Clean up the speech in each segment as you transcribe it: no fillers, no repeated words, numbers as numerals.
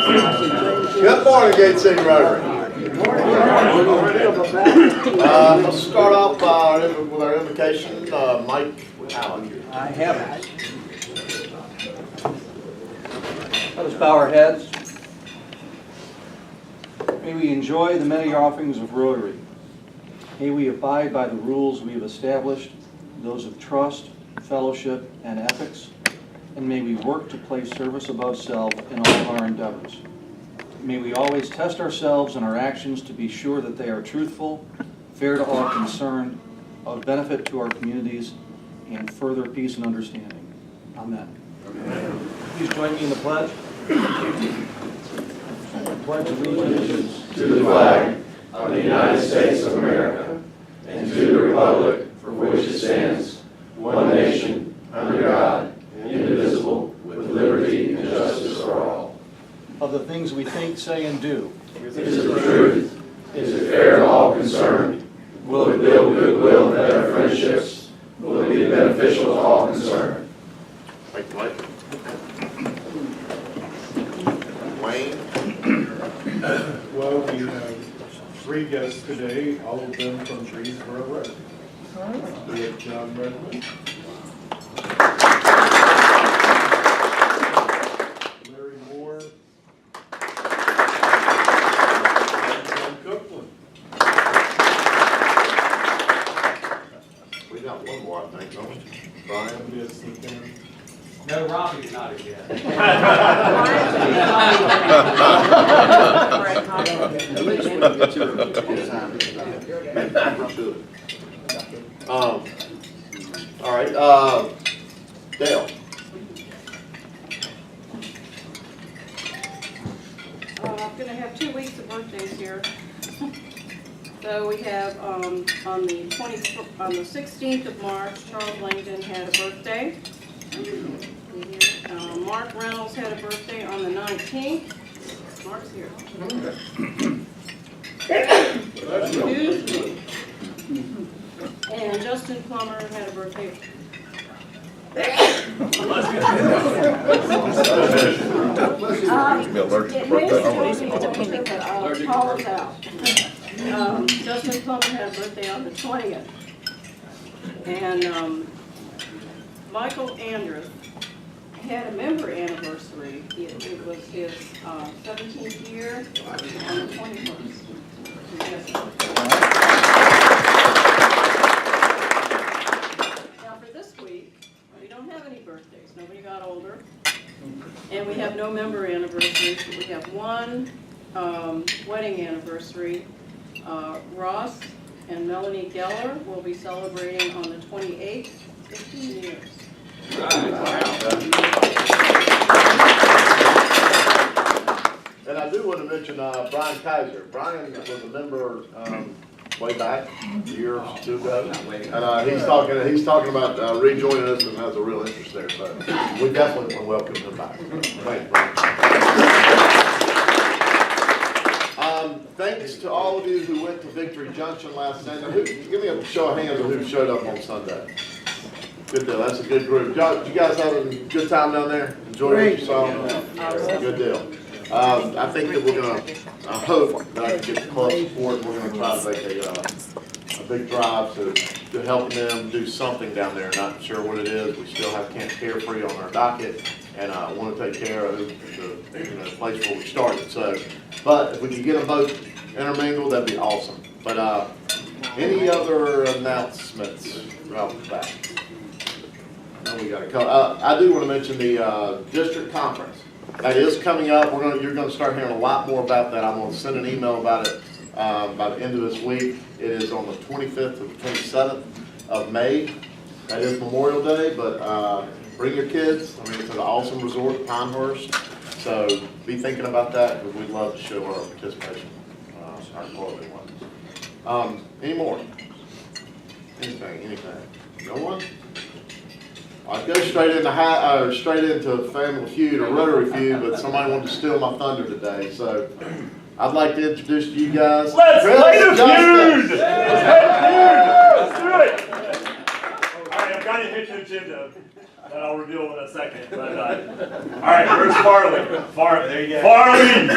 Good morning, Gate City Rotary. Let's start off with our invocation. Mike Allen. I have it. Let us bow our heads. May we enjoy the many offerings of Rotary. May we abide by the rules we have established, those of trust, fellowship, and ethics, and may we work to place service above self in all of our endeavors. May we always test ourselves and our actions to be sure that they are truthful, fair to all concerned, of benefit to our communities, and further peace and understanding. Amen. Amen. Please join me in the pledge. I pledge allegiance to the flag of the United States of America and to the republic for which it stands, one nation, under God, indivisible, with liberty and justice for all. Of the things we think, say, and do. Is it the truth? Is it fair to all concerned? Will it build goodwill and better friendships? Will it be beneficial to all concerned? Thank you, Mike. Wayne. Well, we have 3 guests today, all of them from Greensboro Road. We have John Redmond, Larry Moore, and John Copeland. We got one more, I think, don't we? Brian. Yes, we can. No, Robbie's not it yet. At least we can get your all right, Dale. I'm going to have 2 weeks of birthdays here. So we have on the 16th of March, Charles Langdon had a birthday. Mark Reynolds had a birthday on the 19th. Mark's here. Excuse me. And Justin Plummer had a birthday. Justin Plummer had a birthday on the 20th. And Michael Andrews had a member anniversary. It was his 17th year on the 21st. Now for this week, we don't have any birthdays. Nobody got older. And we have no member anniversaries. We have one wedding anniversary. Ross and Melanie Geller will be celebrating on the 28th, 15 years. And I do want to mention Brian Kaiser. Brian was a member way back a year or 2 ago, and he's talking about rejoining us and has a real interest there. So we definitely want to welcome him back. Thanks, Brian. Thanks to all of you who went to Victory Junction last night. Now, give me a show of hands of who showed up on Sunday. Good deal. That's a good group. You guys have a good time down there? Enjoy what you saw? Good deal. I think that we're going to, I hope that I can get the club support. We're going to try to make a big drive to help them do something down there. Not sure what it is. We still have Camp Carefree on our docket, and I want to take care of the place where we started. So, but if we could get them both intermingled, that'd be awesome. But any other announcements right off the bat? No, we got to cover. I do want to mention the district conference. That is coming up. You're going to start hearing a lot more about that. I'm going to send an email about it by the end of this week. It is on the 25th to the 27th of May. That is Memorial Day, but bring your kids. I mean, it's an awesome resort, Pinehurst. So be thinking about that because we'd love to show our participation, our clothing ones. Any more? Anything? No one? I'd go straight into Family Feud or Rotary Feud, but somebody wanted to steal my thunder today. So I'd like to introduce you guys. Let's play the feud! Let's do it! All right, I've got to hit the agenda. that I'll reveal in a second. But, all right, where's Farley? There you go. Farley!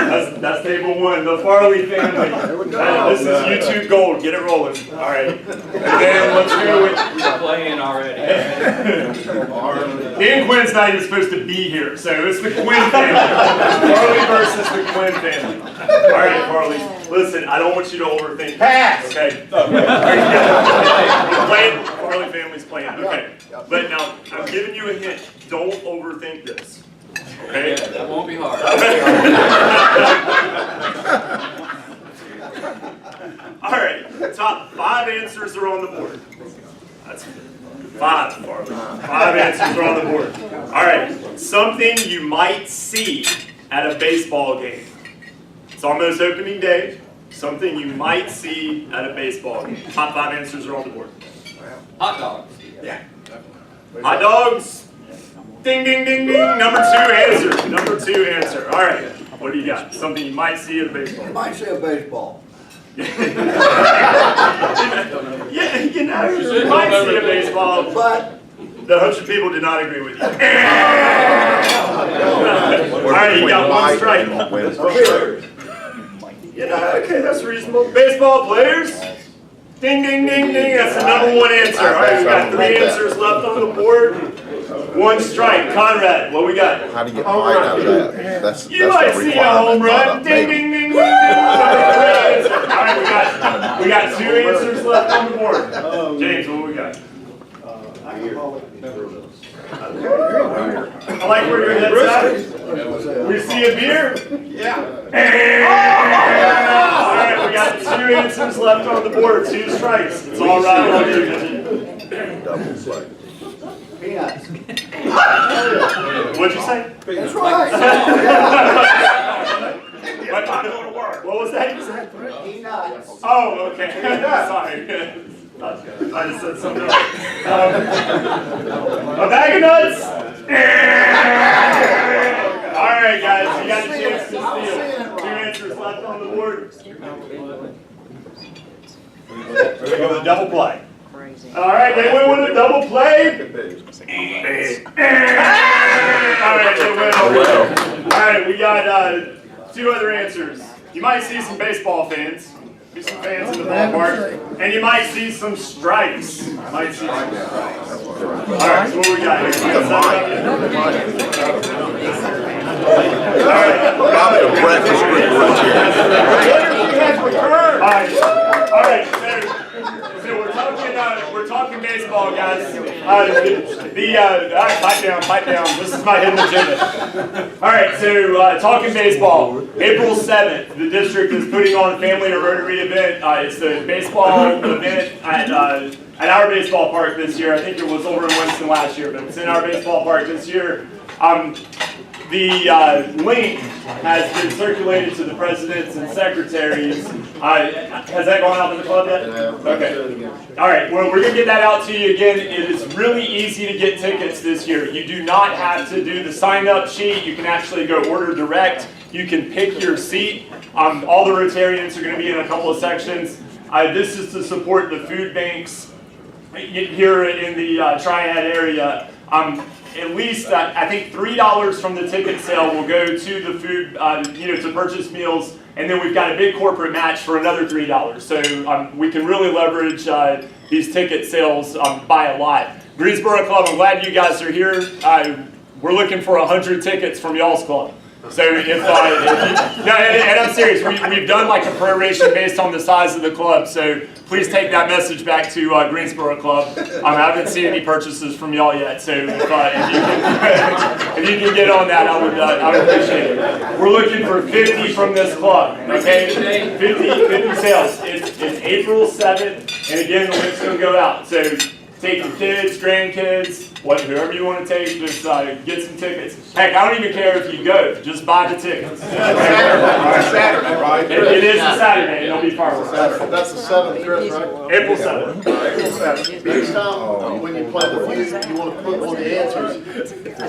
That's table one, the Farley family. This is YouTube gold. Get it rolling. All right. And then let's go with... We're playing already. Me and Quinn's not even supposed to be here, so it's the Quinn family. Farley versus the Quinn family. All right, Farley. Listen, I don't want you to overthink. Pass! Okay. Farley family's playing. Okay. But now, I'm giving you a hint. Don't overthink this. Okay? That won't be hard. All right. Top 5 answers are on the board. That's 5, Farley. 5 answers are on the board. All right. Something you might see at a baseball game. It's almost opening day. Something you might see at a baseball game. Top 5 answers are on the board. Hot dogs. Yeah. Hot dogs. Ding, ding, ding, ding. Number 2 answer. Number 2 answer. All right. What do you got? Something you might see at a baseball game. Might say a baseball. Yeah, you know, you might see a baseball, But the 100 people did not agree with you. All right, you got 1 strike. You know, okay, that's reasonable. Baseball players. Ding, ding, ding, ding. That's the number 1 answer. All right, we got 3 answers left on the board. 1 strike. Conrad, what we got? How do you get mine out of that? That's You might the see a home run. requirement, not Ding, maybe. ding, ding, ding, ding. All right, we got 2 answers left on the board. James, what we got? I like where your head's at. We see a beer? Yeah. All right, we got 2 answers left on the board. 2 strikes. It's all right on you, Midget. Double play. peanuts. What'd you say? That's right. What was that you said? Peanuts. Oh, okay. Sorry. I just said something else. A bag of nuts. All right, guys, you got a chance to steal. 2 answers left on the board. We're gonna go with a double play. All right, they went with a double play. All right, they win. All right, we got 2 other answers. You might see some baseball fans. Be some fans in the ballpark. And you might see some strikes. Might see some strikes. All right, so what we got here? We got Probably a breakfast group right here. All right. So we're talking baseball, guys. Pipe down. This is my hidden agenda. All right, so talking baseball. April 7th, the district is putting on a family and Rotary event. It's the baseball event at our baseball park this year. I think it was over in Winston last year, but it's in our baseball park this year. The link has been circulated to the presidents and secretaries. Has that gone out to the club yet? Okay. All right, well, we're going to get that out to you again. It is really easy to get tickets this year. You do not have to do the sign-up sheet. You can actually go order direct. You can pick your seat. All the Rotarians are going to be in a couple of sections. This is to support the food banks here in the Triad area. At least, I think $3 from the ticket sale will go to the food, to purchase meals, and then we've got a big corporate match for another $3. So we can really leverage these ticket sales by a lot. Greensboro Club, I'm glad you guys are here. We're looking for 100 tickets from y'all's club. So and I'm serious, we've done like a proration based on the size of the club, so please take that message back to Greensboro Club. I haven't seen any purchases from y'all yet, so if you can get on that, I would appreciate it. We're looking for 50 from this club, okay? 50 sales. It's April 7th, and again, the link's going to go out. So take your kids, grandkids, whoever you want to take, just get some tickets. Heck, I don't even care if you go, just buy the tickets. Saturday, right? It is a Saturday, it'll be fireworks. That's the 7th, Chris, right? April 7th. April 7th. Next time, when you play the feud, you want to put on the answers,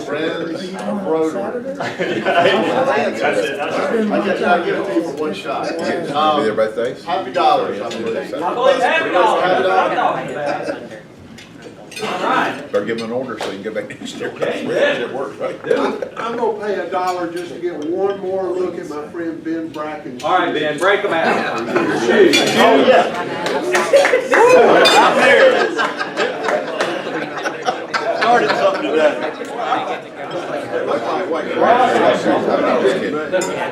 friends of Rotary. That's it, that's it. I guess I'll give it to you for one shot. Be there by Thursday? Happy dollars, I believe. I believe happy dollars. Happy dollars. All right. Better give him an order so you can go back next year. Okay, good. It works, right? I'm gonna pay $1 just to get one more look at my friend Ben Bracken. All right, Ben, break them out. Oh, yeah. Out there. Started something today.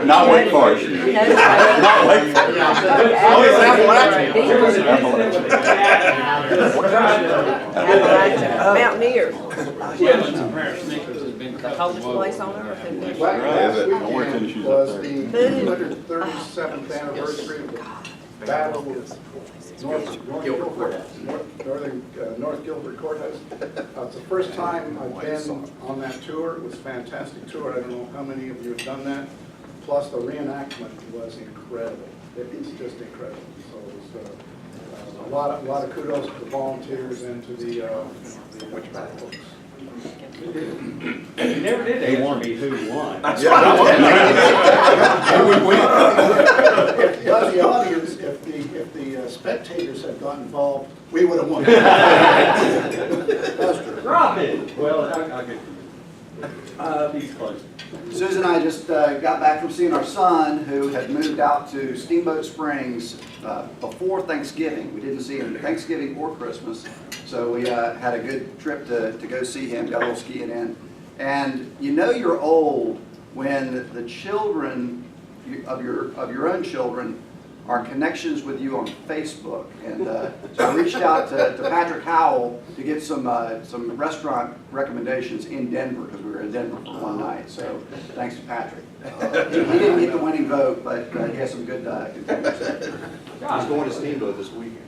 Not Wake Forest. Not Wake Forest. Always Mountaineers. The Coldest place on earth. Isn't it? Is it? I wear tennis shoes up Was there. the 237th anniversary of the Battle of North Gilbert Courthouse. It's the first time I've been on that tour. It was a fantastic tour. I don't know how many of you have done that. Plus, the reenactment was incredible. It was just incredible. So it was a lot of kudos to the volunteers and to the witchcraft folks. You never did answer me who won. If the audience, if the spectators had got involved, we would have won. That's true. Drop it. Well, I could. He's close. Susan and I just got back from seeing our son, who had moved out to Steamboat Springs before Thanksgiving. We didn't see him Thanksgiving or Christmas, so we had a good trip to go see him, got a little skiing in. And you know you're old when the children of your own children are connections with you on Facebook. And so I reached out to Patrick Howell to get some restaurant recommendations in Denver, because we were in Denver for one night. So thanks to Patrick. He didn't get the winning vote, but he has some good things. He's going to Steamboat this weekend.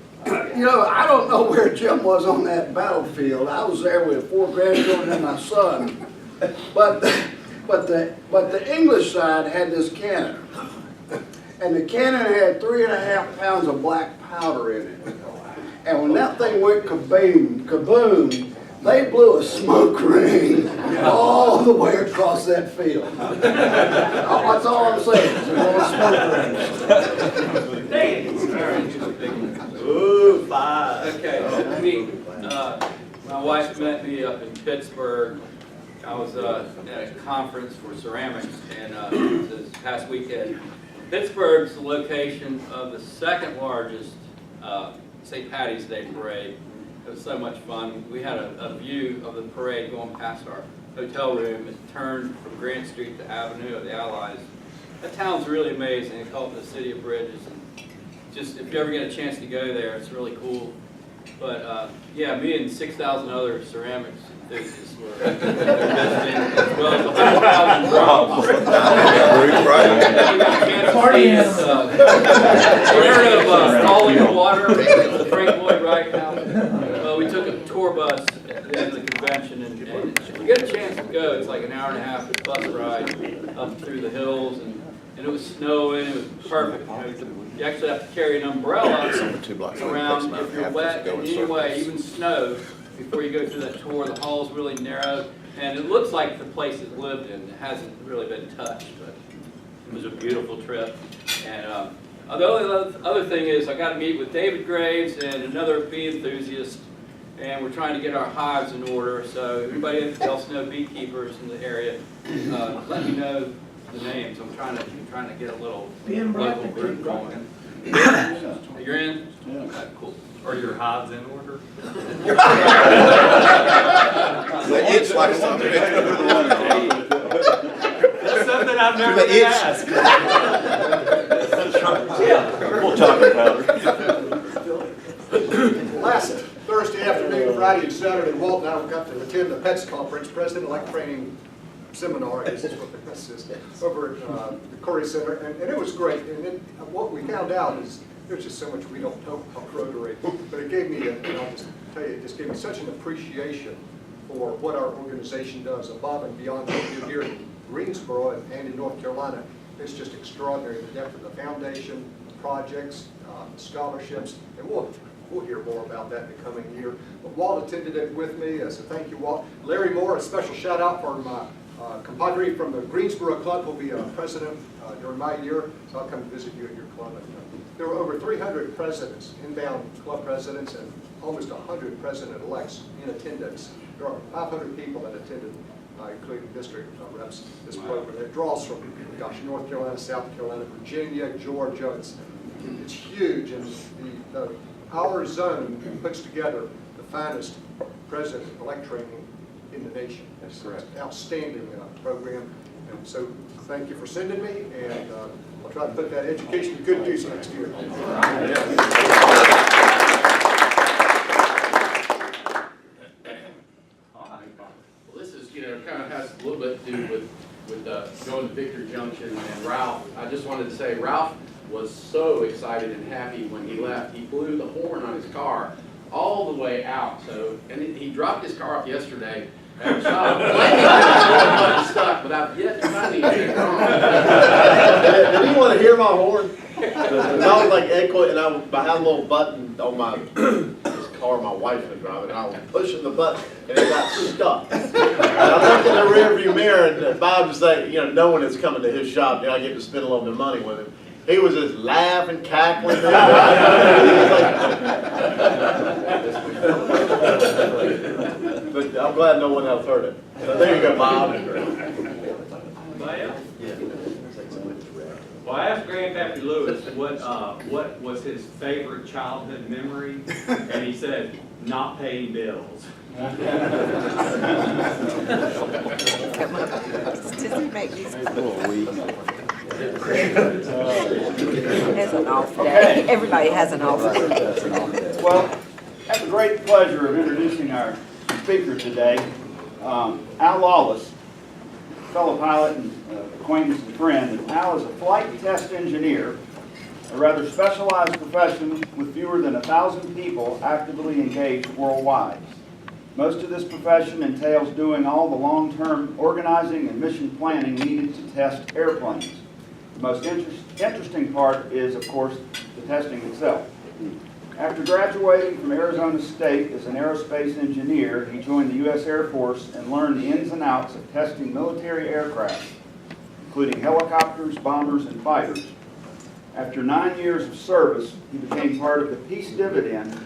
You know, I don't know where Jim was on that battlefield. I was there with 4 grandchildren and my son. But the English side had this cannon. And the cannon had 3.5 pounds of black powder in it. And when that thing went kaboom, they blew a smoke ring all the way across that field. That's all I'm saying, is a little smoke ring. Ooh, 5. Okay, my wife met me up in Pittsburgh. I was at a conference for ceramics, and this past weekend. Pittsburgh's the location of the second largest St. Patty's Day parade. It was so much fun. We had a view of the parade going past our hotel room. It turned from Grant Street to Avenue of the Allies. That town's really amazing. They call it the City of Bridges. And just if you ever get a chance to go there, it's really cool. But yeah, me and 6,000 other ceramics enthusiasts were visiting, as well as 100,000 drums. Party is heard of Falling in Water, Frank Lloyd Wright now. We took a tour bus at the end of the convention, and if you get a chance to go, it's like an hour and a half bus ride up through the hills, and it was snowing. It was perfect. You actually have to carry an umbrella around if you're wet in any way, even snow, before you go through that tour. The hall's really narrow, and it looks like the place is lived in. It hasn't really been touched, but it was a beautiful trip. And the other thing is I got to meet with David Graves and another bee enthusiast, and we're trying to get our hives in order. So everybody else know beekeepers in the area, let me know the names. I'm trying to get a little local group going. You're in? Yeah. Okay, cool. Are your hives in order? It's like something. That's something I've never been asked. We'll talk about it. Last Thursday afternoon, Friday, and Saturday, Walt and I got to attend the PETS conference, President-elect Training Seminar, I guess is what this is, over at the Corey Center, and it was great. And what we found out is there's just so much we don't know about Rotary, but it gave me, I'll just tell you, it just gave me such an appreciation for what our organization does above and beyond what we do here in Greensboro and in North Carolina. It's just extraordinary, the depth of the foundation, the projects, the scholarships, and we'll hear more about that in the coming year. But Walt attended it with me, so thank you, Walt. Larry Moore, a special shout out for my compadre from the Greensboro Club, who will be president during my year, so I'll come visit you at your club. And, there were over 300 presidents, inbound club presidents, and almost 100 president-elects in attendance. There are 500 people that attended, including district reps, this program. It draws from, gosh, North Carolina, South Carolina, Virginia, Georgia. It's huge, and our zone puts together the finest president-elect training in the nation. That's correct. It's an outstanding program, and so thank you for sending me, and I'll try to put that education to good use next year. Well, this is, kind of has a little bit to do with going to Victory Junction, and Ralph, I just wanted to say, Ralph was so excited and happy when he left. He blew the horn on his car all the way out. So, and he dropped his car off yesterday at the shop. Claiming stuck, but I've yet to find anything wrong. Did you want to hear my horn? And I was like echoing, and I had a little button on my this car my wife was driving, and I was pushing the button, and it got stuck. And I looked in the rearview mirror, and Bob was like, knowing it's coming to his shop, I get to spend a little bit of money with him. He was just laughing, cackling. But I'm glad no one else heard it. So there you go, Bob. Well, I asked Grandpappy Lewis what was his favorite childhood memory, and he said, not paying bills. Doesn't make these Has an off day. Everybody has an off day. Well, I have the great pleasure of introducing our speaker today, Al Lawless, fellow pilot and acquaintance and friend. And Al is a flight test engineer, a rather specialized profession with fewer than 1,000 people actively engaged worldwide. Most of this profession entails doing all the long-term organizing and mission planning needed to test airplanes. The most interesting part is, of course, the testing itself. After graduating from Arizona State as an aerospace engineer, he joined the U.S. Air Force and learned the ins and outs of testing military aircraft, including helicopters, bombers, and fighters. After 9 years of service, he became part of the Peace Dividend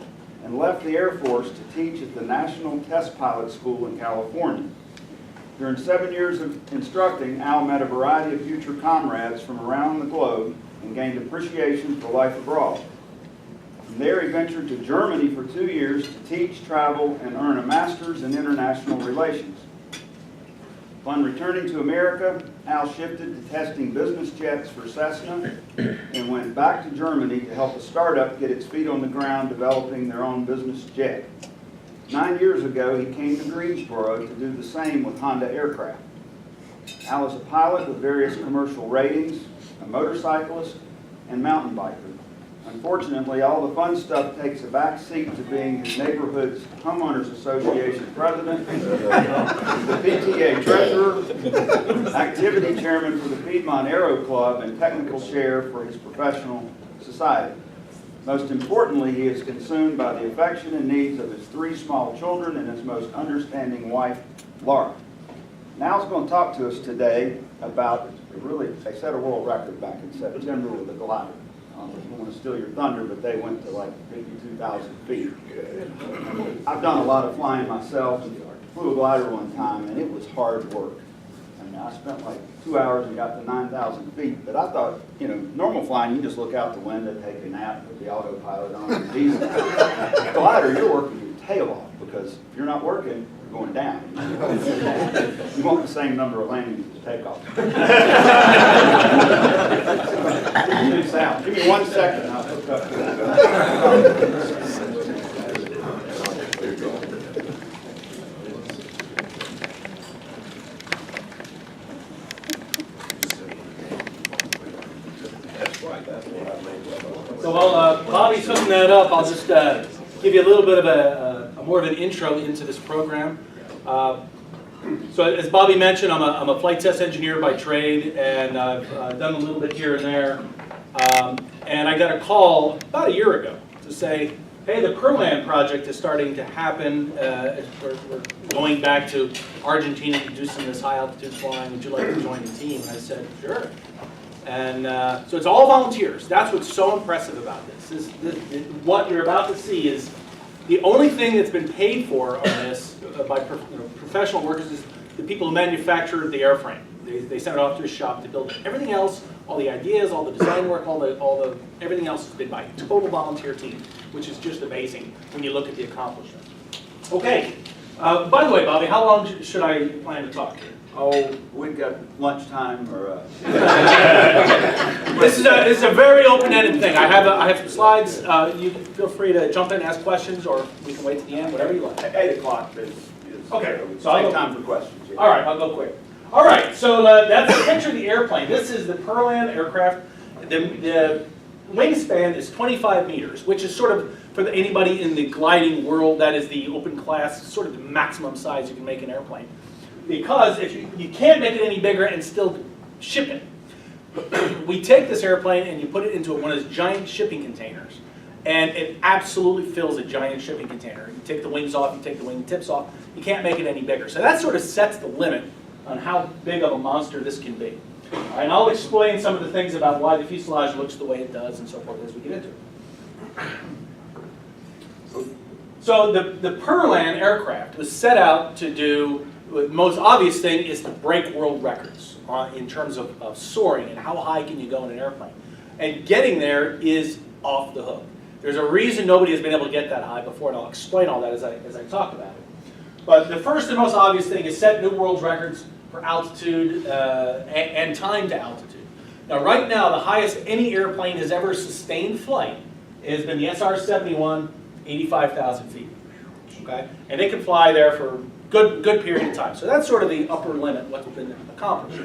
and left the Air Force to teach at the National Test Pilot School in California. During 7 years of instructing, Al met a variety of future comrades from around the globe and gained appreciation for life abroad. From there, he ventured to Germany for 2 years to teach, travel, and earn a master's in international relations. Upon returning to America, Al shifted to testing business jets for Cessna and went back to Germany to help a startup get its feet on the ground developing their own business jet. 9 years ago, he came to Greensboro to do the same with Honda Aircraft. Al is a pilot with various commercial ratings, a motorcyclist, and mountain biker. Unfortunately, all the fun stuff takes a back seat to being his neighborhood's homeowners association president, the PTA treasurer, activity chairman for the Piedmont Aero Club, and technical chair for his professional society. Most importantly, he is consumed by the affection and needs of his 3 small children and his most understanding wife, Laura. Now he's going to talk to us today about, they set a world record back in September with a glider. I don't want to steal your thunder, but they went to like 52,000 feet. I've done a lot of flying myself and flew a glider one time, and it was hard work. I mean, I spent like 2 hours and got to 9,000 feet, but I thought, normal flying, you just look out the window, take a nap, put the autopilot on, and easy. Glider, you're working your tail off, because if you're not working, you're going down. You want the same number of landings as takeoff. Give me 1 second, I'll hook up to it. So while Bobby's hooking that up, I'll just give you a little bit of a more of an intro into this program. So as Bobby mentioned, I'm a flight test engineer by trade, and I've done a little bit here and there. And I got a call about a year ago to say, hey, the Crewland project is starting to happen. We're going back to Argentina to do some of this high altitude flying. Would you like to join the team? And I said, sure. And so it's all volunteers. That's what's so impressive about this. What you're about to see is The only thing that's been paid for on this by professional workers is the people who manufacture the airframe. They send it off to a shop to build it. Everything else, all the ideas, all the design work, everything else has been by a total volunteer team, which is just amazing when you look at the accomplishments. Okay. By the way, Bobby, how long should I plan to talk here? Oh, we've got lunchtime or. This is a very open-ended thing. I have some slides. You can feel free to jump in and ask questions, or we can wait to the end, whatever you like. 8 o'clock is okay. So I'll take time for questions. Yeah. All right, I'll go quick. All right, so that's a picture of the airplane. This is the Perlan aircraft. The wingspan is 25 meters, which is sort of, for anybody in the gliding world, that is the open class, sort of the maximum size you can make an airplane. Because if you can't make it any bigger and still ship it. We take this airplane and you put it into one of those giant shipping containers. And it absolutely fills a giant shipping container. You take the wings off, you take the wing tips off, you can't make it any bigger. So that sort of sets the limit on how big of a monster this can be. And I'll explain some of the things about why the fuselage looks the way it does and so forth as we get into it. So the Perlan aircraft was set out to do, the most obvious thing is to break world records in terms of soaring and how high can you go in an airplane. And getting there is off the hook. There's a reason nobody has been able to get that high before, and I'll explain all that as I talk about it. But the first and most obvious thing is set new world records for altitude and time to altitude. Now right now, the highest any airplane has ever sustained flight has been the SR-71, 85,000 feet. Okay? And it can fly there for good period of time. So that's sort of the upper limit, what's been accomplished.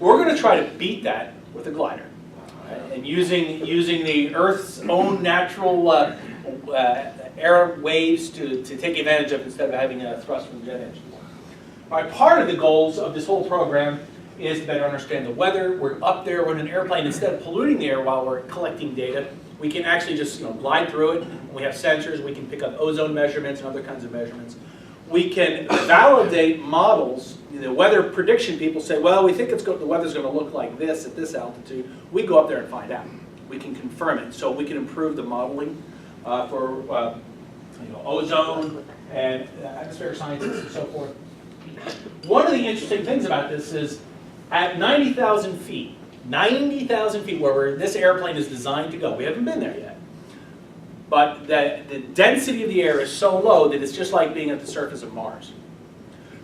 We're going to try to beat that with a glider. Right? And using the Earth's own natural air waves to take advantage of instead of having a thrust from jet engines. All right, part of the goals of this whole program is to better understand the weather. We're up there in an airplane. Instead of polluting the air while we're collecting data, we can actually just glide through it. We have sensors. We can pick up ozone measurements and other kinds of measurements. We can validate models. The weather prediction people say, well, we think the weather's going to look like this at this altitude. We go up there and find out. We can confirm it. So we can improve the modeling for ozone and atmospheric sciences and so forth. One of the interesting things about this is at 90,000 feet, where this airplane is designed to go, we haven't been there yet, but the density of the air is so low that it's just like being at the surface of Mars.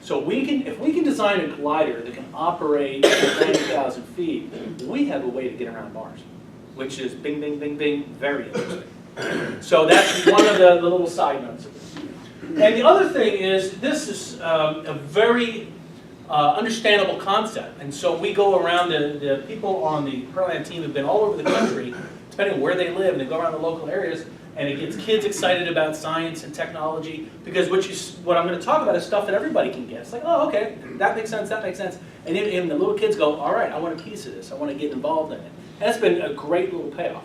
So if we can design a glider that can operate at 90,000 feet, we have a way to get around Mars, which is bing, bing, bing, bing, very interesting. So that's one of the little side notes of this. And the other thing is, this is a very understandable concept. And so we go around, the people on the Perlan team have been all over the country, depending on where they live, and they go around the local areas, and it gets kids excited about science and technology, because what I'm going to talk about is stuff that everybody can get. It's like, oh, okay, that makes sense, that makes sense. And the little kids go, all right, I want a piece of this. I want to get involved in it. And that's been a great little payoff.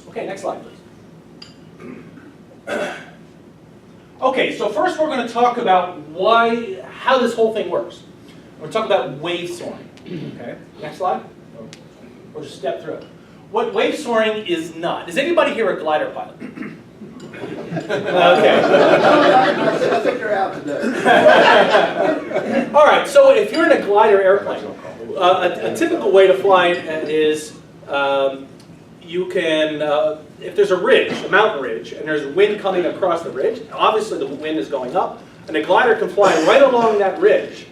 Okay, next slide, please. Okay, so first we're going to talk about how this whole thing works. We're going to talk about wave soaring. Okay, next slide. We'll just step through it. What wave soaring is not. Is anybody here a glider pilot? Okay. I think you're out today. All right, so if you're in a glider airplane, a typical way to fly is you can, if there's a ridge, a mountain ridge, and there's wind coming across the ridge, obviously the wind is going up, and a glider can fly right along that ridge.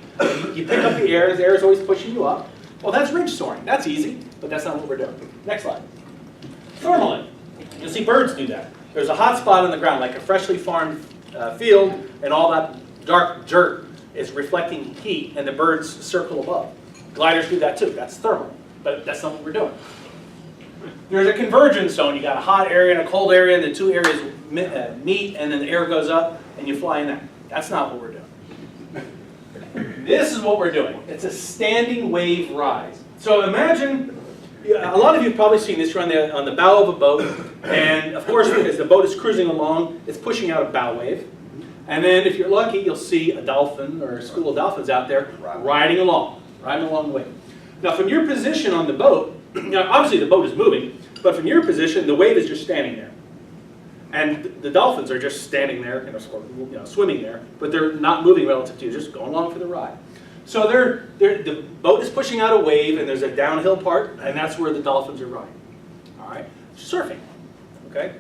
You pick up the air is always pushing you up. Well, that's ridge soaring. That's easy, but that's not what we're doing. Next slide. Thermaling. You'll see birds do that. There's a hot spot on the ground, like a freshly farmed field, and all that dark dirt is reflecting heat, and the birds circle above. Gliders do that too. That's thermal, but that's not what we're doing. There's a convergence zone. You got a hot area and a cold area, and the two areas meet, and then the air goes up, and you fly in that. That's not what we're doing. This is what we're doing. It's a standing wave rise. So imagine, a lot of you have probably seen this. You're on the bow of a boat, and of course, as the boat is cruising along, it's pushing out a bow wave. And then if you're lucky, you'll see a dolphin or a school of dolphins out there riding along the wave. Now from your position on the boat, now obviously the boat is moving, but from your position, the wave is just standing there. And the dolphins are just standing there, swimming there, but they're not moving relative to you, just going along for the ride. So the boat is pushing out a wave, and there's a downhill part, and that's where the dolphins are riding. All right, surfing. Okay,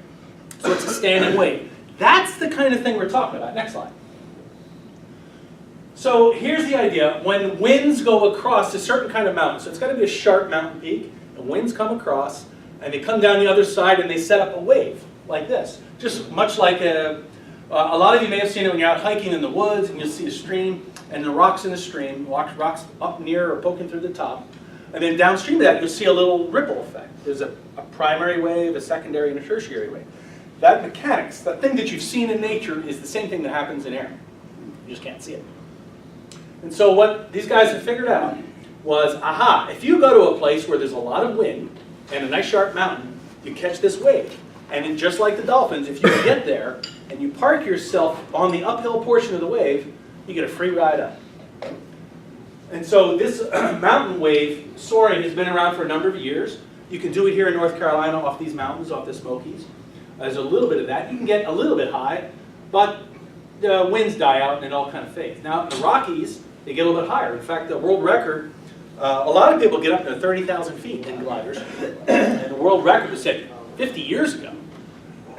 so it's a standing wave. That's the kind of thing we're talking about. Next slide. So here's the idea. When winds go across a certain kind of mountain, so it's got to be a sharp mountain peak, and winds come across, and they come down the other side, and they set up a wave like this. Just much like a lot of you may have seen it when you're out hiking in the woods, and you'll see a stream, and the rocks in the stream, rocks up near or poking through the top, and then downstream of that, you'll see a little ripple effect. There's a primary wave, a secondary, and a tertiary wave. That mechanics, that thing that you've seen in nature, is the same thing that happens in air. You just can't see it. And so what these guys have figured out was, aha, if you go to a place where there's a lot of wind and a nice sharp mountain, you catch this wave. And then just like the dolphins, if you get there and you park yourself on the uphill portion of the wave, you get a free ride up. And so this mountain wave soaring has been around for a number of years. You can do it here in North Carolina off these mountains, off the Smokies. There's a little bit of that. You can get a little bit high, but the winds die out and it all kind of fades. Now in the Rockies, they get a little bit higher. In fact, the world record, a lot of people get up to 30,000 feet in gliders. And the world record was set 50 years ago.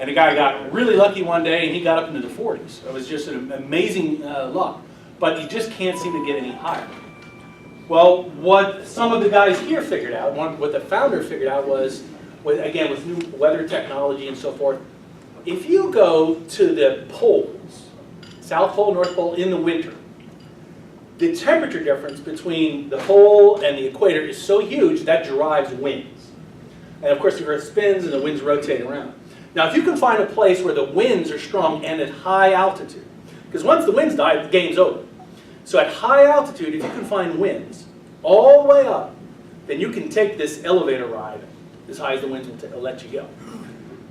And a guy got really lucky one day and he got up into the 40s. It was just an amazing luck. But you just can't seem to get any higher. Well, what some of the guys here figured out, what the founder figured out was, again, with new weather technology and so forth, if you go to the poles, South Pole, North Pole, in the winter, the temperature difference between the pole and the equator is so huge that drives winds. And of course the Earth spins and the winds rotate around. Now if you can find a place where the winds are strong and at high altitude, because once the winds die, the game's over. So at high altitude, if you can find winds all the way up, then you can take this elevator ride as high as the winds will let you go.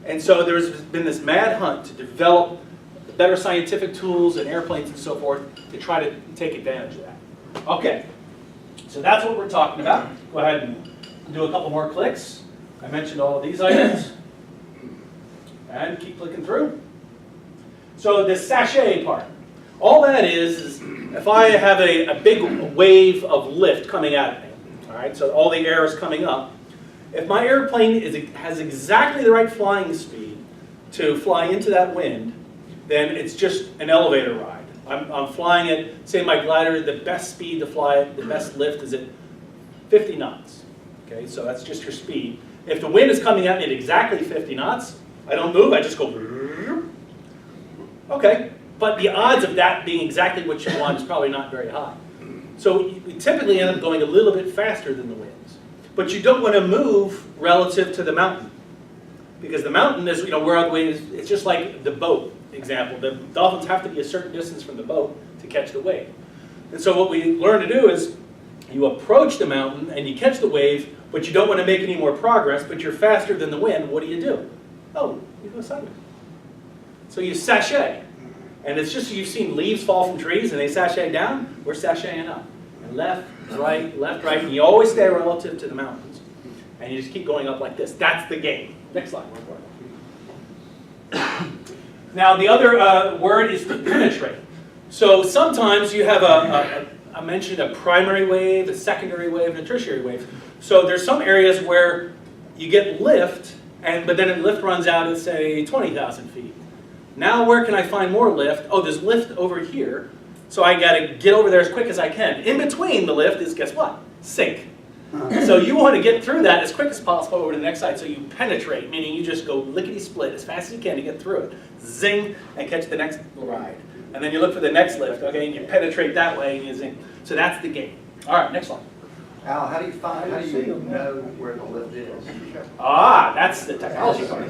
And so there's been this mad hunt to develop better scientific tools and airplanes and so forth to try to take advantage of that. Okay, so that's what we're talking about. Go ahead and do a couple more clicks. I mentioned all of these items. And keep clicking through. So this sachet part. All that is if I have a big wave of lift coming at me, all right, so all the air is coming up, if my airplane has exactly the right flying speed to fly into that wind, then it's just an elevator ride. I'm flying at, say my glider, the best speed to fly it, the best lift is at 50 knots. Okay, so that's just your speed. If the wind is coming at me at exactly 50 knots, I don't move, I just go. Okay, but the odds of that being exactly what you want is probably not very high. So we typically end up going a little bit faster than the winds. But you don't want to move relative to the mountain. Because the mountain is, where the wind is, it's just like the boat example. The dolphins have to be a certain distance from the boat to catch the wave. And so what we learn to do is you approach the mountain and you catch the wave, but you don't want to make any more progress, but you're faster than the wind. What do? Oh, you go sideways. So you sashay. And it's just you've seen leaves fall from trees and they sashay down. We're sashaying up. And left, right, and you always stay relative to the mountains. And you just keep going up like this. That's the game. Next slide. Now the other word is to penetrate. So sometimes you have I mentioned a primary wave, a secondary wave, and a tertiary wave. So there's some areas where you get lift, but then the lift runs out at say 20,000 feet. Now where can I find more lift? Oh, there's lift over here. So I got to get over there as quick as I can. In between the lift is, guess what? Sink. So you want to get through that as quick as possible over to the next side. So you penetrate, meaning you just go lickety-split as fast as you can to get through it. Zing, and catch the next ride. And then you look for the next lift, okay, and you penetrate that way and you zing. So that's the game. All right, next slide. Al, how do you know where the lift is? Ah, that's the technology part.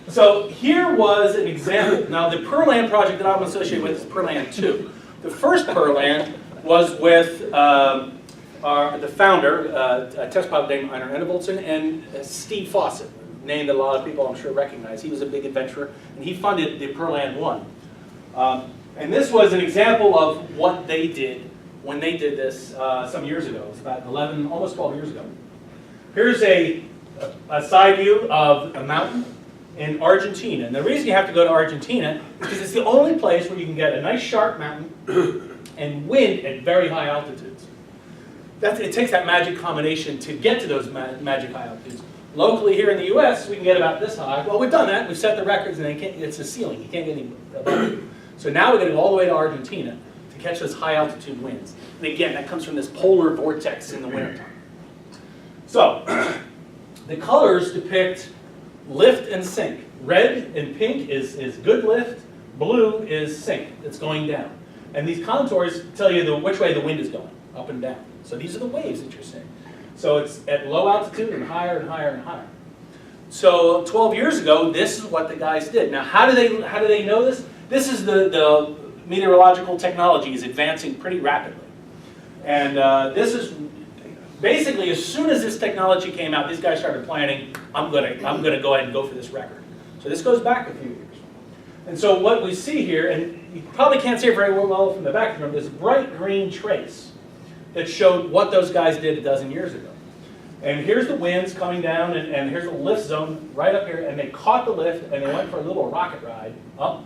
So here was an example. Now the Perland project that I'm associated with is Perland 2. The first Perland was with the founder, a test pilot named Einar Enevoldsen, and Steve Fawcett, a name that a lot of people I'm sure recognize. He was a big adventurer, and he funded the Perland 1. And this was an example of what they did when they did this some years ago. It was about 11, almost 12 years ago. Here's a side view of a mountain. in Argentina. And the reason you have to go to Argentina is because it's the only place where you can get a nice sharp mountain and wind at very high altitudes. It takes that magic combination to get to those magic high altitudes. Locally here in the US, we can get about this high. Well, we've done that. We've set the records, and it's a ceiling. You can't get any above it. So now we're going to go all the way to Argentina to catch those high altitude winds. And again, that comes from this polar vortex in the wintertime. So the colors depict lift and sink. Red and pink is good lift. Blue is sink. It's going down. And these contours tell you which way the wind is going, up and down. So these are the waves that you're seeing. So it's at low altitude and higher and higher and higher. So 12 years ago, this is what the guys did. Now, how do they know this? This is the meteorological technology is advancing pretty rapidly. And this is basically, as soon as this technology came out, these guys started planning, I'm gonna go ahead and go for this record. So this goes back a few years. And so what we see here, and you probably can't see it very well from the back of the room, there's a bright green trace that showed what those guys did a dozen years ago. And here's the winds coming down, and here's the lift zone right up here, and they caught the lift, and they went for a little rocket ride up.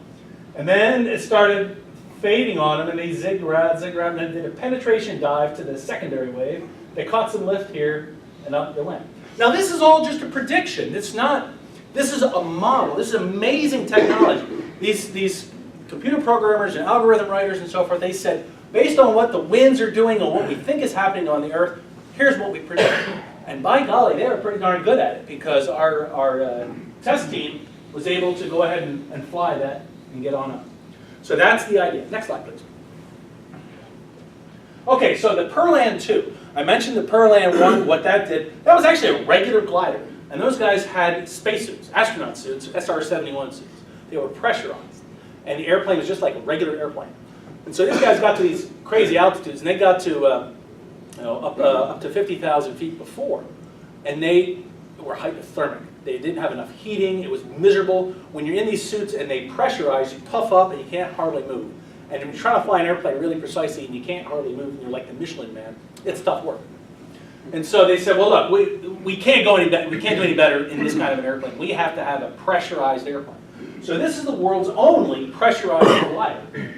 And then it started fading on them, and they zigged around, and then did a penetration dive to the secondary wave. They caught some lift here, and up they went. Now this is all just a prediction. This is a model. This is amazing technology. These computer programmers and algorithm writers and so forth, they said, based on what the winds are doing and what we think is happening on the Earth, here's what we predict. And by golly, they were pretty darn good at it, because our test team was able to go ahead and fly that and get on up. So that's the idea. Next slide, please. Okay, so the Perlan 2. I mentioned the Perlan 1, what that did. That was actually a regular glider. And those guys had spacesuits, astronaut suits, SR-71 suits. They were pressurized. And the airplane was just like a regular airplane. And so these guys got to these crazy altitudes, and they got to up to 50,000 feet before. And they were hypothermic. They didn't have enough heating. It was miserable. When you're in these suits and they pressurize, you puff up and you can't hardly move. And when you're trying to fly an airplane really precisely and you can't hardly move and you're like the Michelin man, it's tough work. And so they said, well, look, we can't go any better. We can't do any better in this kind of an airplane. We have to have a pressurized airplane. So this is the world's only pressurized glider.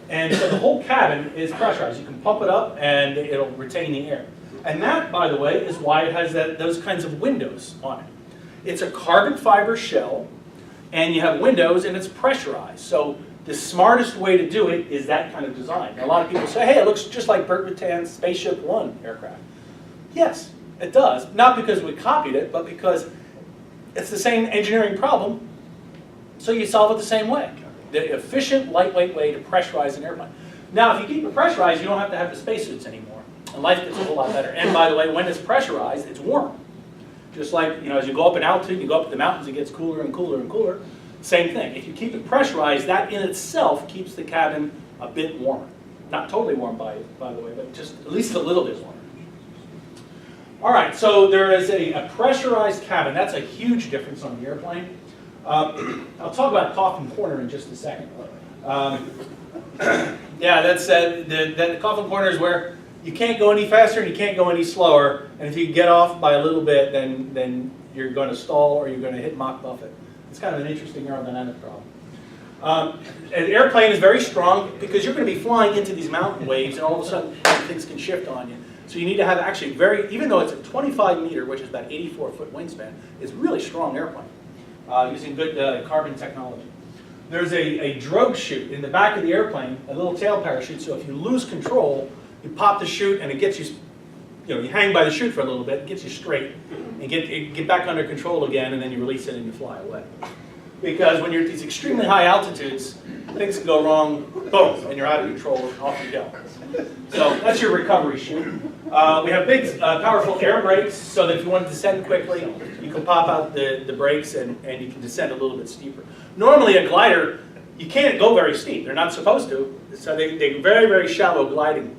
And so the whole cabin is pressurized. You can pump it up and it'll retain the air. And that, by the way, is why it has those kinds of windows on it. It's a carbon fiber shell, and you have windows, and it's pressurized. So the smartest way to do it is that kind of design. A lot of people say, hey, it looks just like Burt Rutan's Spaceship One aircraft. Yes, it does. Not because we copied it, but because it's the same engineering problem, so you solve it the same way. The efficient, lightweight way to pressurize an airplane. Now, if you keep it pressurized, you don't have to have the spacesuits anymore, and life gets a whole lot better. And by the way, when it's pressurized, it's warm. Just like, as you go up in altitude, you go up to the mountains, it gets cooler and cooler and cooler. Same thing. If you keep it pressurized, that in itself keeps the cabin a bit warmer. Not totally warm, by the way, but just at least a little bit warmer. All right, so there is a pressurized cabin. That's a huge difference on the airplane. I'll talk about coffin corner in just a second. Yeah, that's the coffin corner is where you can't go any faster and you can't go any slower. And if you get off by a little bit, then you're going to stall or you're going to hit Mach Buffett. It's kind of an interesting aerodynamic problem. An airplane is very strong because you're going to be flying into these mountain waves, and all of a sudden things can shift on you. So you need to have actually even though it's a 25 meter, which is about 84-foot wingspan, it's a really strong airplane using good carbon technology. There's a drogue chute in the back of the airplane, a little tail parachute, so if you lose control, you pop the chute and it gets you, you hang by the chute for a little bit, it gets you straight, and get back under control again, and then you release it and you fly away. Because when you're at these extremely high altitudes, things can go wrong, boom, and you're out of control, and off you go. So that's your recovery chute. We have big, powerful air brakes, so that if you want to descend quickly, you can pop out the brakes and you can descend a little bit steeper. Normally a glider, you can't go very steep. They're not supposed to. So they're very, very shallow gliding.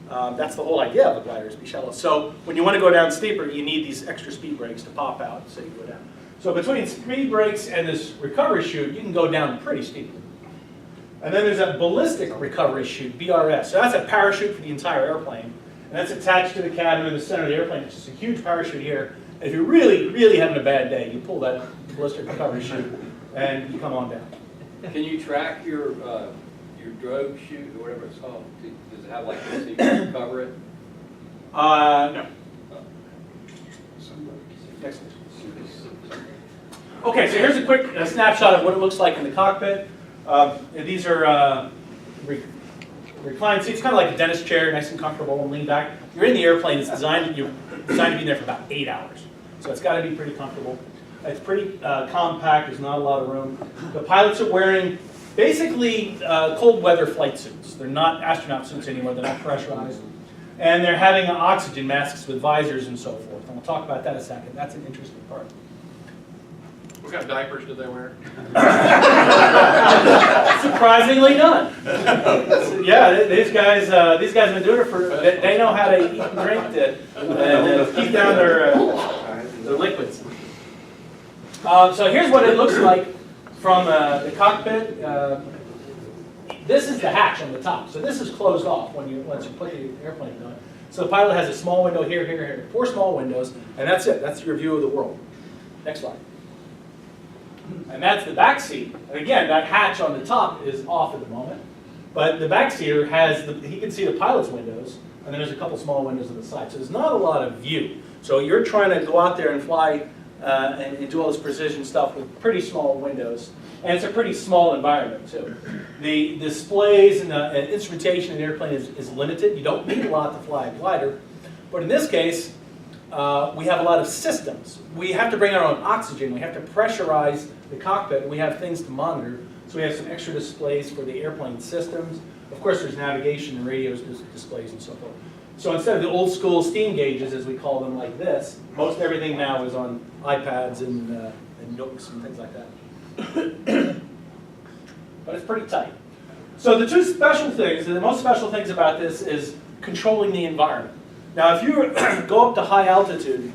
That's the whole idea of a glider, is to be shallow. So when you want to go down steeper, you need these extra speed brakes to pop out so you go down. So between speed brakes and this recovery chute, you can go down pretty steeply. And then there's a ballistic recovery chute, BRS. So that's a parachute for the entire airplane. And that's attached to the cabin in the center of the airplane. It's just a huge parachute here. If you're really, really having a bad day, you pull that blister cover chute and you come on down. Can you track your drogue chute or whatever it's called? Does it have like this so you can cover it? No. Next. Okay, so here's a quick snapshot of what it looks like in the cockpit. These are reclined seats, kind of like a dentist chair, nice and comfortable and lean back. You're in the airplane. It's designed to be there for about 8 hours, so it's got to be pretty comfortable. It's pretty compact. There's not a lot of room. The pilots are wearing basically cold weather flight suits. They're not astronaut suits anymore. They're not pressurized, and they're having oxygen masks with visors and so forth. And we'll talk about that in a second. That's an interesting part. What kind of diapers do they wear? Surprisingly none. Yeah, these guys have been doing it for, they know how to eat and drink and keep down their liquids. So here's what it looks like from the cockpit. This is the hatch on the top. So this is closed off once you put the airplane on. So the pilot has a small window here, here, here, 4 small windows, and that's it. That's your view of the world. Next slide. And that's the back seat. And again, that hatch on the top is off at the moment. But the back seater has, he can see the pilot's windows, and then there's a couple small windows on the side. So there's not a lot of view. So you're trying to go out there and fly and do all this precision stuff with pretty small windows. And it's a pretty small environment, too. The displays and instrumentation in the airplane is limited. You don't need a lot to fly a glider. But in this case, we have a lot of systems. We have to bring our own oxygen. We have to pressurize the cockpit. We have things to monitor. So we have some extra displays for the airplane systems. Of course, there's navigation and radio displays and so forth. So instead of the old school steam gauges, as we call them like this, most everything now is on iPads and notebooks and things like that. But it's pretty tight. So the two special things, and the most special things about this is controlling the environment. Now, if you go up to high altitude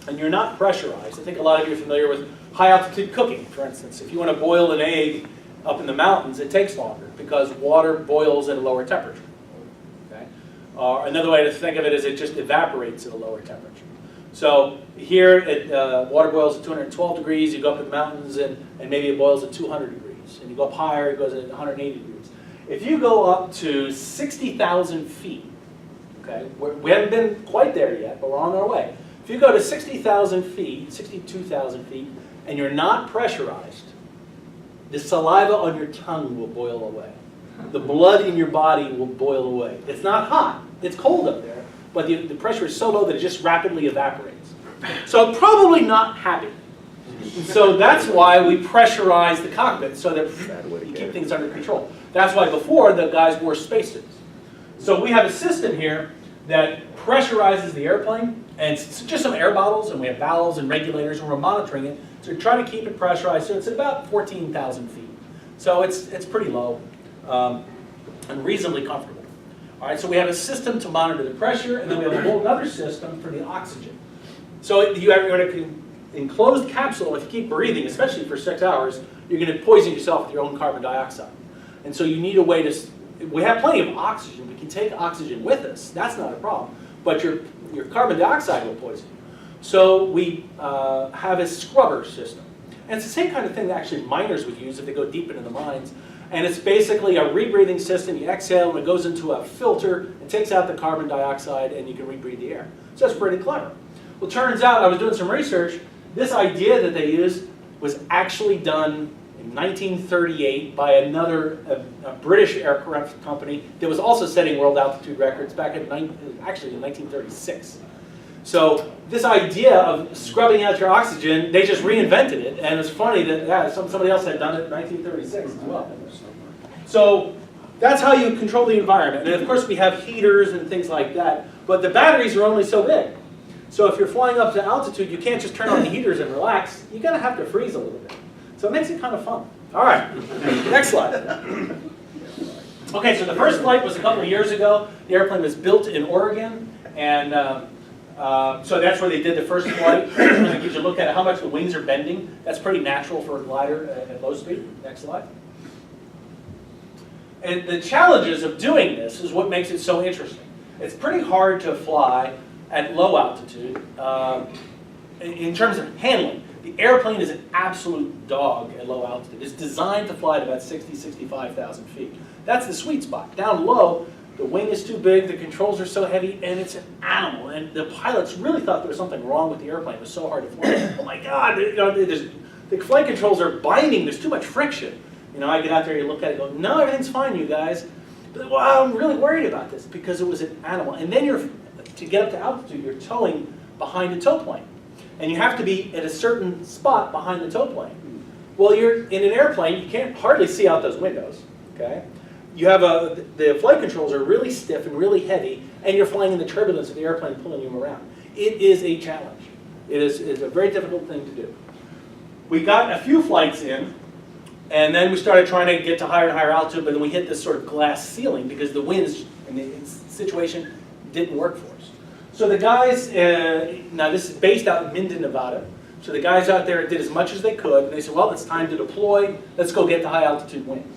and you're not pressurized, I think a lot of you are familiar with high altitude cooking, for instance. If you want to boil an egg up in the mountains, it takes longer because water boils at a lower temperature. Okay? Another way to think of it is it just evaporates at a lower temperature. So here, water boils at 212 degrees. You go up in the mountains and maybe it boils at 200 degrees. And you go up higher, it goes at 180 degrees. If you go up to 60,000 feet, okay, we haven't been quite there yet, but we're on our way. If you go to 60,000 feet, 62,000 feet, and you're not pressurized, the saliva on your tongue will boil away. The blood in your body will boil away. It's not hot. It's cold up there, but the pressure is so low that it just rapidly evaporates. So probably not happy. So that's why we pressurize the cockpit, so that you keep things under control. That's why before the guys wore spacesuits. So we have a system here that pressurizes the airplane, and it's just some air bottles, and we have valves and regulators, and we're monitoring it. So we're trying to keep it pressurized, so it's at about 14,000 feet. So it's pretty low and reasonably comfortable. All right, so we have a system to monitor the pressure, and then we have a whole other system for the oxygen. So you're in an enclosed capsule. If you keep breathing, especially for 6 hours, you're going to poison yourself with your own carbon dioxide. And so you need a way to, we have plenty of oxygen. We can take oxygen with us. That's not a problem. But your carbon dioxide will poison you. So we have a scrubber system. And it's the same kind of thing that actually miners would use if they go deep into the mines. And it's basically a rebreathing system. You exhale and it goes into a filter and takes out the carbon dioxide and you can rebreathe the air. So that's pretty clever. Well, it turns out, I was doing some research, this idea that they used was actually done in 1938 by another a British aircraft company that was also setting world altitude records back in, actually in 1936. So this idea of scrubbing out your oxygen, they just reinvented it, and it's funny that somebody else had done it in 1936 as well. So that's how you control the environment. And of course we have heaters and things like that, but the batteries are only so big. So if you're flying up to altitude, you can't just turn on the heaters and relax. You're going to have to freeze a little bit. So it makes it kind of fun. All right, next slide. Okay, so the first flight was a couple of years ago. The airplane was built in Oregon, and so that's where they did the first flight. It gives you a look at how much the wings are bending. That's pretty natural for a glider at low speed. Next slide. And the challenges of doing this is what makes it so interesting. It's pretty hard to fly at low altitude in terms of handling, the airplane is an absolute dog at low altitude. It's designed to fly at about 65,000 feet. That's the sweet spot. Down low, the wing is too big, the controls are so heavy, and it's an animal. And the pilots really thought there was something wrong with the airplane. It was so hard to fly. Oh my God, the flight controls are binding. There's too much friction. I get out there, you look at it, and go, no, everything's fine, you guys. But, well, I'm really worried about this because it was an animal. And then to get up to altitude, you're towing behind a tow plane. And you have to be at a certain spot behind the tow plane. Well, you're in an airplane, you can't hardly see out those windows, okay? You have the flight controls are really stiff and really heavy, and you're flying in the turbulence of the airplane pulling you around. It is a challenge. It's a very difficult thing to do. We got a few flights in, and then we started trying to get to higher and higher altitude, but then we hit this sort of glass ceiling because the winds and the situation didn't work for us. So the guys, now this is based out in Minden, Nevada. So the guys out there did as much as they could, and they said, well, it's time to deploy. Let's go get the high altitude winds.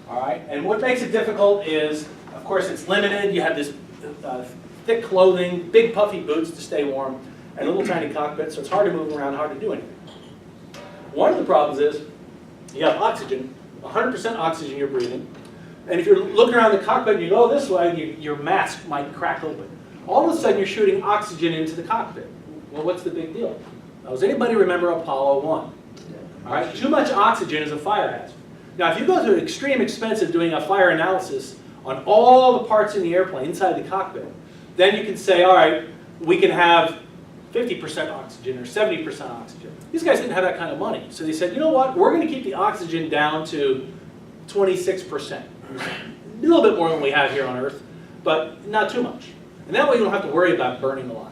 All right, and what makes it difficult is, of course, it's limited. You have this thick clothing, big puffy boots to stay warm, and a little tiny cockpit, so it's hard to move around, hard to do anything. One of the problems is you have oxygen, 100% oxygen you're breathing, and if you're looking around the cockpit and you go this way, your mask might crack open. All of a sudden, you're shooting oxygen into the cockpit. Well, what's the big deal? Now, does anybody remember Apollo 1? All right, too much oxygen is a fire hazard. Now, if you go to extreme expense of doing a fire analysis on all the parts in the airplane, inside the cockpit, then you can say, all right, we can have 50% oxygen or 70% oxygen. These guys didn't have that kind of money. So they said, you know what, we're going to keep the oxygen down to 26%. A little bit more than we have here on Earth, but not too much. And that way you don't have to worry about burning alive.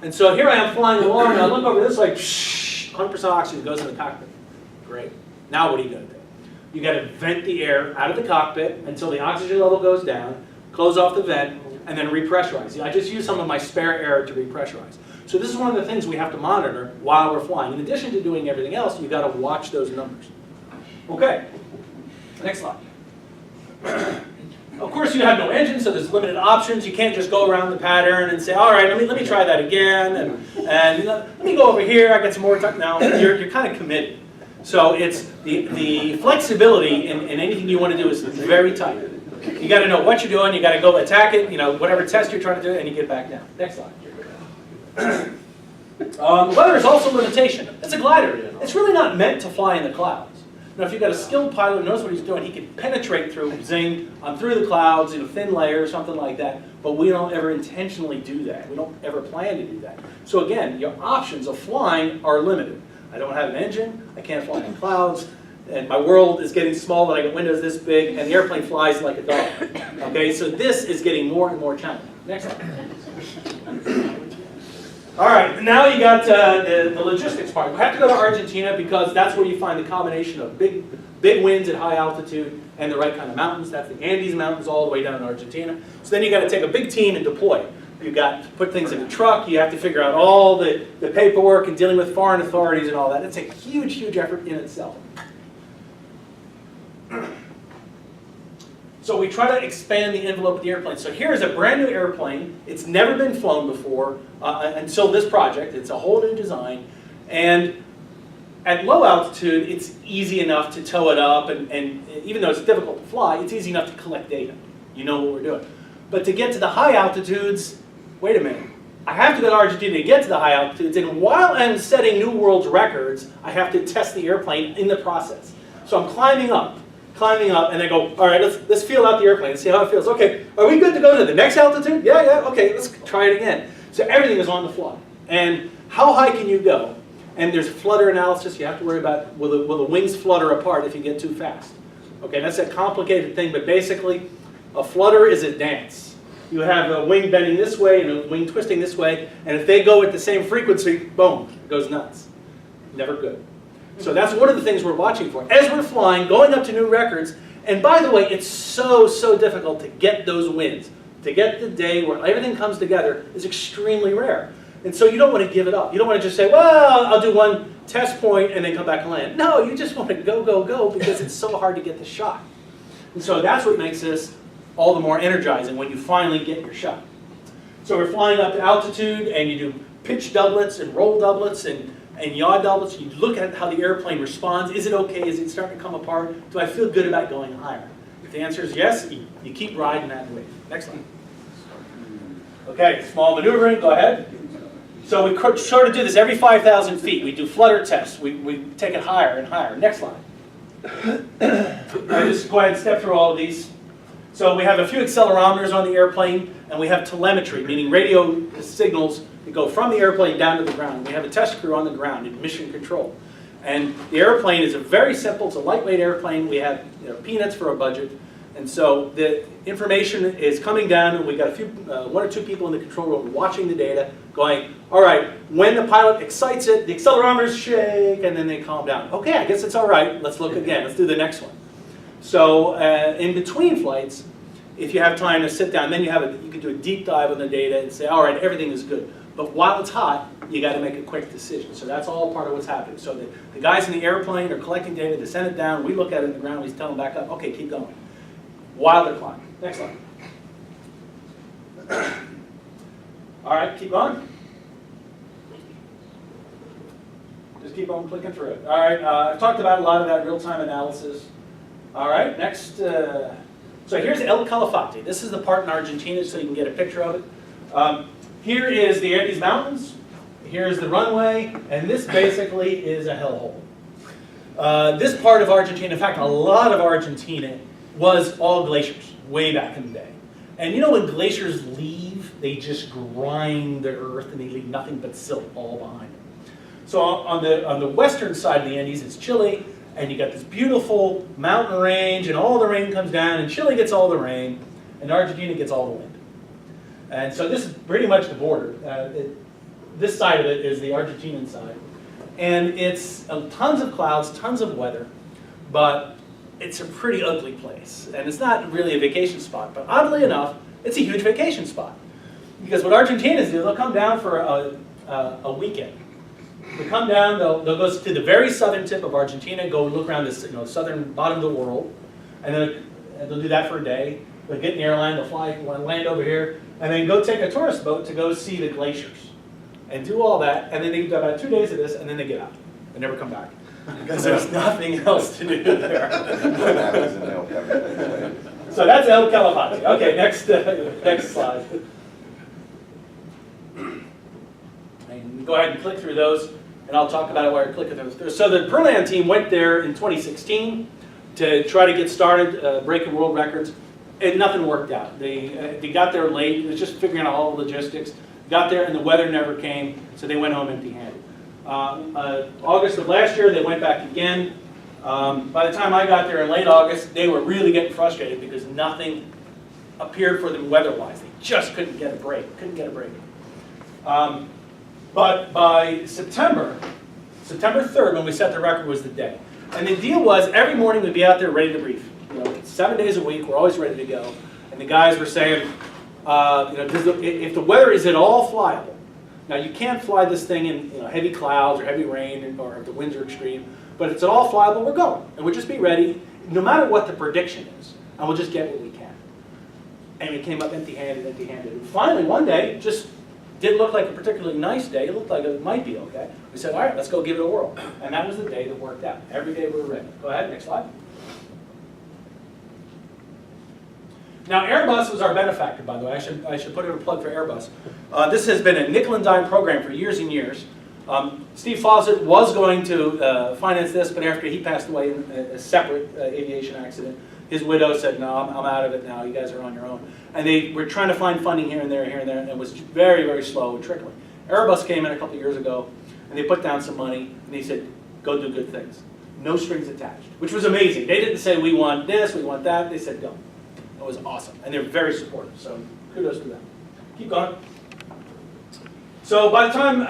And so here I am flying along, and I look over this like, 100% oxygen goes in the cockpit. Great. Now what are you going to do? You got to vent the air out of the cockpit until the oxygen level goes down, close off the vent, and then repressurize. I just used some of my spare air to repressurize. So this is one of the things we have to monitor while we're flying. In addition to doing everything else, you've got to watch those numbers. Okay, next slide. Of course, you have no engine, so there's limited options. You can't just go around the pattern and say, all right, let me try that again, and let me go over here, I got some more time. Now, you're kind of committed. So it's the flexibility in anything you want to do is very tight. You got to know what you're doing, you got to go attack it, whatever test you're trying to do, and you get back down. Next slide. Weather is also a limitation. It's a glider. It's really not meant to fly in the clouds. Now, if you've got a skilled pilot who knows what he's doing, he can penetrate through, zing, through the clouds, thin layers, something like that. But we don't ever intentionally do that. We don't ever plan to do that. So again, your options of flying are limited. I don't have an engine, I can't fly in clouds, and my world is getting small, that I got windows this big, and the airplane flies like a dog. Okay, so this is getting more and more challenging. Next slide. All right, now you got the logistics part. We have to go to Argentina because that's where you find the combination of big winds at high altitude and the right kind of mountains. That's the Andes Mountains all the way down in Argentina. So then you got to take a big team and deploy. You got to put things in a truck. You have to figure out all the paperwork and dealing with foreign authorities and all that. It's a huge, huge effort in itself. So we try to expand the envelope of the airplane. So here is a brand new airplane. It's never been flown before until this project. It's a whole new design. And at low altitude, it's easy enough to tow it up. And even though it's difficult to fly, it's easy enough to collect data. You know what we're doing. But to get to the high altitudes, wait a minute. I have to go to Argentina to get to the high altitudes. And while I'm setting new world records, I have to test the airplane in the process. So I'm climbing up, and they go, all right, let's feel out the airplane and see how it feels. Okay, are we good to go to the next altitude? Yeah, okay, let's try it again. So everything is on the fly. And how high can you go? And there's flutter analysis. You have to worry about will the wings flutter apart if you get too fast. Okay, that's a complicated thing, but basically, a flutter is a dance. You have a wing bending this way and a wing twisting this way, and if they go at the same frequency, boom, it goes nuts. Never good. So that's one of the things we're watching for. As we're flying, going up to new records, and by the way, it's so difficult to get those wins. To get the day where everything comes together is extremely rare. And so you don't want to give it up. You don't want to just say, well, I'll do one test point and then come back and land. No, you just want to go, because it's so hard to get the shot. And so that's what makes this all the more energizing when you finally get your shot. So we're flying up to altitude, and you do pitch doublets and roll doublets and yaw doublets. You look at how the airplane responds. Is it okay? Is it starting to come apart? Do I feel good about going higher? If the answer is yes, you keep riding that wave. Next one. Okay, small maneuvering, go ahead. So we sort of do this every 5,000 feet. We do flutter tests. We take it higher and higher. Next slide. I just go ahead and step through all of these. So we have a few accelerometers on the airplane, and we have telemetry, meaning radio signals that go from the airplane down to the ground. We have a test crew on the ground in mission control. And the airplane is a very simple, it's a lightweight airplane. We have peanuts for a budget. And so the information is coming down, and we've got a few, one or two people in the control room watching the data, going, all right, when the pilot excites it, the accelerometers shake, and then they calm down. Okay, I guess it's all right. Let's look again. Let's do the next one. So in between flights, if you have time to sit down, then you can do a deep dive on the data and say, all right, everything is good. But while it's hot, you got to make a quick decision. So that's all part of what's happening. So the guys in the airplane are collecting data, they send it down, we look at it on the ground, we tell them back up, okay, keep going. While they're climbing. Next slide. All right, keep going. Just keep on clicking through it. All right, I've talked about a lot of that real-time analysis. All right, next. So here's El Calafate. This is the part in Argentina, so you can get a picture of it. Here is the Andes Mountains. Here's the runway, and this basically is a hellhole. This part of Argentina, in fact, a lot of Argentina was all glaciers way back in the day. And you know when glaciers leave, they just grind the earth and they leave nothing but silt all behind them. So on the western side of the Andes, it's Chile, and you got this beautiful mountain range, and all the rain comes down, and Chile gets all the rain, and Argentina gets all the wind. And so this is pretty much the border. This side of it is the Argentinian side. And it's tons of clouds, tons of weather, but it's a pretty ugly place. And it's not really a vacation spot, but oddly enough, it's a huge vacation spot. Because what Argentinians do, they'll come down for a weekend. They come down, they'll go to the very southern tip of Argentina, go look around this southern bottom of the world, and then they'll do that for a day. They'll get in the airline, they'll fly, land over here, and then go take a tourist boat to go see the glaciers. And do all that, and then they do about 2 days of this, and then they get out. They never come back. Because there's nothing else to do there. So that's El Calafate. Okay, next slide. And go ahead and click through those, and I'll talk about it while you're clicking through. So the Perlan team went there in 2016 to try to get started, breaking world records, and nothing worked out. They got there late. It was just figuring out all the logistics. Got there, and the weather never came, so they went home empty-handed. August of last year, they went back again. By the time I got there in late August, they were really getting frustrated because nothing appeared for them weather-wise. They just couldn't get a break. But by September 3rd, when we set the record, was the day. And the deal was every morning we'd be out there ready to brief. 7 days a week, we're always ready to go. And the guys were saying, if the weather is at all flyable, now you can't fly this thing in heavy clouds or heavy rain or if the winds are extreme, but if it's at all flyable, we're going. And we'll just be ready, no matter what the prediction is, and we'll just get what we can. And we came up empty-handed. And finally, one day, just didn't look like a particularly nice day. It looked like it might be okay. We said, all right, let's go give it a whirl. And that was the day that worked out. Every day we were ready. Go ahead, next slide. Now, Airbus was our benefactor, by the way. I should put in a plug for Airbus. This has been a nickel and dime program for years and years. Steve Fawcett was going to finance this, but after he passed away in a separate aviation accident, his widow said, no, I'm out of it now. You guys are on your own. And they were trying to find funding here and there, and it was very, very slow and trickling. Airbus came in a couple years ago, and they put down some money, and they said, go do good things. No strings attached, which was amazing. They didn't say, we want this, we want that. They said, go. It was awesome, and they're very supportive, so kudos to them. Keep going. So by the time,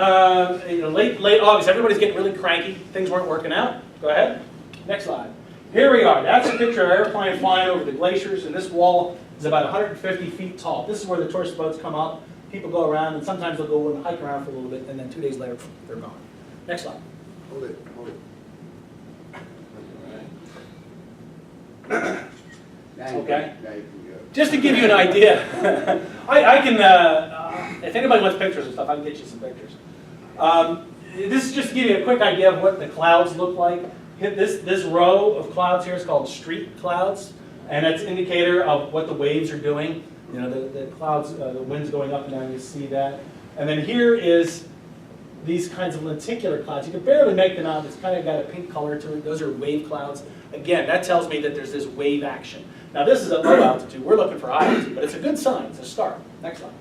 late August, everybody's getting really cranky. Things weren't working out. Go ahead. Next slide. Here we are. That's a picture of an airplane flying over the glaciers, and this wall is about 150 feet tall. This is where the tourist boats come up. People go around, and sometimes they'll go and hike around for a little bit, and then 2 days later, they're gone. Next slide. Hold it. Okay. Just to give you an idea, I can, if anybody wants pictures and stuff, I can get you some pictures. This is just to give you a quick idea of what the clouds look like. This row of clouds here is called street clouds, and that's an indicator of what the waves are doing. You know, the clouds, the wind's going up and down, you see that. And then here is these kinds of lenticular clouds. You can barely make them out. It's kind of got a pink color to it. Those are wave clouds. Again, that tells me that there's this wave action. Now this is at low altitude. We're looking for high altitude, but it's a good sign. It's a start. Next slide.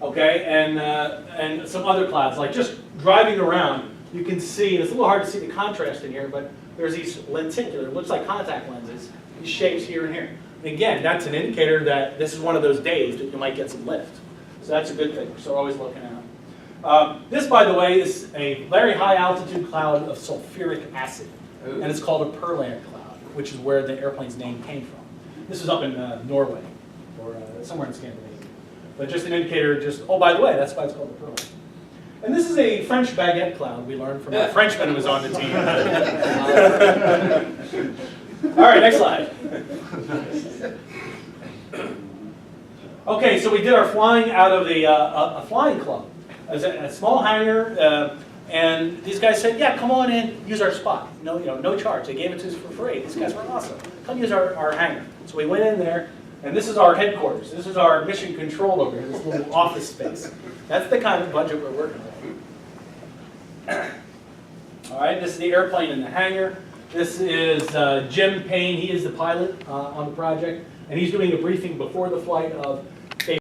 Okay, and some other clouds, like just driving around, you can see, it's a little hard to see the contrast in here, but there's these lenticular, looks like contact lenses, these shapes here and here. And again, that's an indicator that this is one of those days that you might get some lift. So that's a good thing, so we're always looking out. This, by the way, is a very high altitude cloud of sulfuric acid, and it's called a Perland cloud, which is where the airplane's name came from. This is up in Norway, or somewhere in Scandinavia. But just an indicator, oh, by the way, that's why it's called the Perland. And this is a French baguette cloud we learned from a Frenchman who was on the team. All right, next slide. Okay, so we did our flying out of a flying club. It was a small hangar, and these guys said, yeah, come on in, use our spot. No charge. They gave it to us for free. These guys were awesome. Come use our hangar. So we went in there, and this is our headquarters. This is our mission control over here, this little office space. That's the kind of budget we're working with. All right, this is the airplane in the hangar. This is Jim Payne. He is the pilot on the project, and he's doing a briefing before the flight of